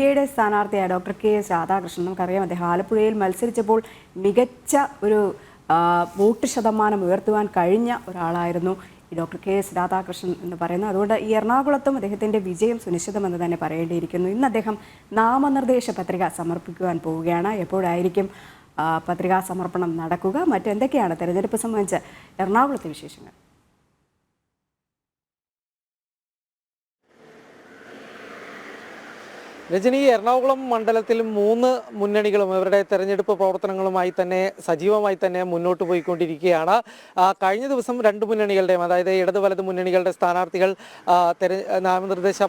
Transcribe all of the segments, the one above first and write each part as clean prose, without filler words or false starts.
എയുടെ സ്ഥാനാർത്ഥിയായ doctor KS. Radhakrishnan, നമുക്കറിയാം അദ്ദേഹം ആലപ്പുഴയിൽ മത്സരിച്ചപ്പോൾ മികച്ച ഒരു വോട്ട് ശതമാനം ഉയർത്തുവാൻ കഴിഞ്ഞ ഒരാളായിരുന്നു ഈ ഡോക്ടർ കെ.എസ്. രാധാകൃഷ്ണൻ എന്ന് പറയുന്നത്. അതുകൊണ്ട് ഈ എറണാകുളത്തും അദ്ദേഹത്തിൻ്റെ വിജയം സുനിശ്ചിതമെന്ന് തന്നെ പറയേണ്ടിയിരിക്കുന്നു. ഇന്ന് അദ്ദേഹം നാമനിർദ്ദേശ പത്രിക സമർപ്പിക്കുവാൻ പോവുകയാണ്. എപ്പോഴായിരിക്കും പത്രികാ സമർപ്പണം നടക്കുക? മറ്റെന്തൊക്കെയാണ് തെരഞ്ഞെടുപ്പ് സംബന്ധിച്ച് എറണാകുളത്തെ വിശേഷങ്ങൾ? രജനി, എറണാകുളം മണ്ഡലത്തിൽ 3 മുന്നണികളും അവരുടെ തെരഞ്ഞെടുപ്പ് പ്രവർത്തനങ്ങളുമായി തന്നെ സജീവമായി തന്നെ മുന്നോട്ട് പോയിക്കൊണ്ടിരിക്കുകയാണ്. കഴിഞ്ഞ ദിവസം 2 മുന്നണികളുടെയും, അതായത് ഇടത് വലത് മുന്നണികളുടെ സ്ഥാനാർത്ഥികൾ നാമനിർദ്ദേശ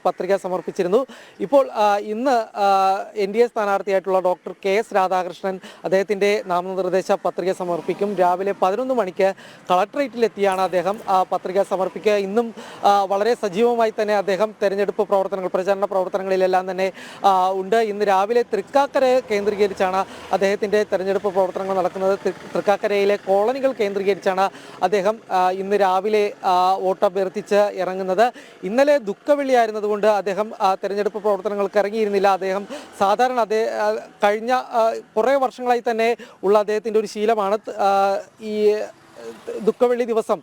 പത്രിക സമർപ്പിച്ചിരുന്നു. ഇപ്പോൾ ഇന്ന് NDA സ്ഥാനാർത്ഥിയായിട്ടുള്ള ഡോക്ടർ കെ.എസ്. രാധാകൃഷ്ണൻ അദ്ദേഹത്തിൻ്റെ നാമനിർദ്ദേശ പത്രിക സമർപ്പിക്കും. രാവിലെ 11 മണിക്ക് കളക്ടറേറ്റിലെത്തിയാണ് അദ്ദേഹം പത്രിക സമർപ്പിക്കുക. ഇന്നും വളരെ സജീവമായി തന്നെ അദ്ദേഹം തെരഞ്ഞെടുപ്പ് പ്രവർത്തനങ്ങൾ, പ്രചാരണ പ്രവർത്തനങ്ങളിലെല്ലാം തന്നെ ഉണ്ട്. ഇന്ന് രാവിലെ തൃക്കാക്കര കേന്ദ്രീകരിച്ചാണ് അദ്ദേഹത്തിൻ്റെ തെരഞ്ഞെടുപ്പ് പ്രവർത്തനങ്ങൾ നടക്കുന്നത്. തൃക്കാക്കരയിലെ കോളനികൾ കേന്ദ്രീകരിച്ചാണ് അദ്ദേഹം ഇന്ന് രാവിലെ വോട്ടഭ്യർത്ഥിച്ച് ഇറങ്ങുന്നത്. ഇന്നലെ ദുഃഖവെള്ളിയായിരുന്നതുകൊണ്ട് അദ്ദേഹം തെരഞ്ഞെടുപ്പ് പ്രവർത്തനങ്ങൾക്ക് ഇറങ്ങിയിരുന്നില്ല. അദ്ദേഹം സാധാരണ കഴിഞ്ഞ കുറേ വർഷങ്ങളായി തന്നെ ഉള്ള അദ്ദേഹത്തിൻ്റെ ഒരു ശീലമാണ് ഈ ദുഃഖവെള്ളി ദിവസം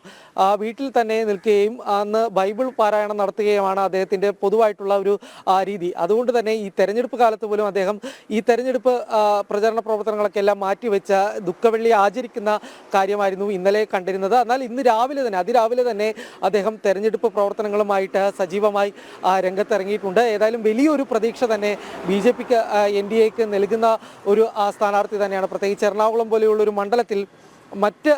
വീട്ടിൽ തന്നെ നിൽക്കുകയും അന്ന് ബൈബിൾ പാരായണം നടത്തുകയുമാണ് അദ്ദേഹത്തിൻ്റെ പൊതുവായിട്ടുള്ള ഒരു രീതി. അതുകൊണ്ട് തന്നെ ഈ തെരഞ്ഞെടുപ്പ് കാലത്ത് പോലും അദ്ദേഹം ഈ തെരഞ്ഞെടുപ്പ് പ്രചരണ പ്രവർത്തനങ്ങളൊക്കെ എല്ലാം മാറ്റിവെച്ച് ദുഃഖവെള്ളി ആചരിക്കുന്ന കാര്യമായിരുന്നു ഇന്നലെ കണ്ടിരുന്നത്. എന്നാൽ ഇന്ന് അതിരാവിലെ തന്നെ അദ്ദേഹം തെരഞ്ഞെടുപ്പ് പ്രവർത്തനങ്ങളുമായിട്ട് സജീവമായി രംഗത്തിറങ്ങിയിട്ടുണ്ട്. ഏതായാലും വലിയൊരു പ്രതീക്ഷ തന്നെ BJPക്ക് NDAക്ക് നൽകുന്ന ഒരു സ്ഥാനാർത്ഥി തന്നെയാണ്. പ്രത്യേകിച്ച് എറണാകുളം പോലെയുള്ള ഒരു മണ്ഡലത്തിൽ മറ്റ്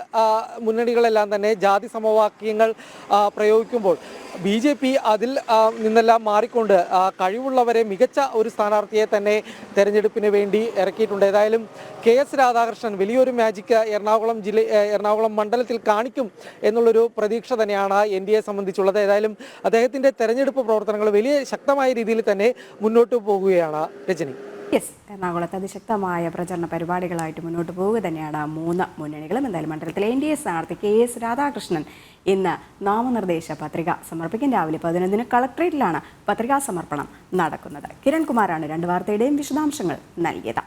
മുന്നണികളെല്ലാം തന്നെ ജാതി സമവാക്യങ്ങൾ പ്രയോഗിക്കുമ്പോൾ BJP അതിൽ നിന്നെല്ലാം മാറിക്കൊണ്ട് കഴിവുള്ളവരെ, മികച്ച ഒരു സ്ഥാനാർത്ഥിയെ തന്നെ തെരഞ്ഞെടുപ്പിന് വേണ്ടി ഇറക്കിയിട്ടുണ്ട്. ഏതായാലും കെ.എസ്. രാധാകൃഷ്ണൻ വലിയൊരു മാജിക് എറണാകുളം മണ്ഡലത്തിൽ കാണിക്കും എന്നുള്ളൊരു പ്രതീക്ഷ തന്നെയാണ് NDA സംബന്ധിച്ചുള്ളത്. ഏതായാലും അദ്ദേഹത്തിൻ്റെ തെരഞ്ഞെടുപ്പ് പ്രവർത്തനങ്ങൾ വലിയ ശക്തമായ രീതിയിൽ തന്നെ മുന്നോട്ട് പോകുകയാണ്. രജനി, എറണാകുളത്ത് അതിശക്തമായ പ്രചരണ പരിപാടികളായിട്ട് മുന്നോട്ട് പോവുക തന്നെയാണ് 3 മുന്നണികളും. എന്തായാലും മണ്ഡലത്തിലെ NDA സ്ഥാനാർത്ഥി കെ.എസ്. രാധാകൃഷ്ണൻ ഇന്ന് നാമനിർദ്ദേശ പത്രിക സമർപ്പിക്കും. രാവിലെ 11-ന് കളക്ടറേറ്റിലാണ് പത്രികാ സമർപ്പണം നടക്കുന്നത്. കിരൺ കുമാറാണ് 2 വാർത്തയുടെയും വിശദാംശങ്ങൾ നൽകിയത്.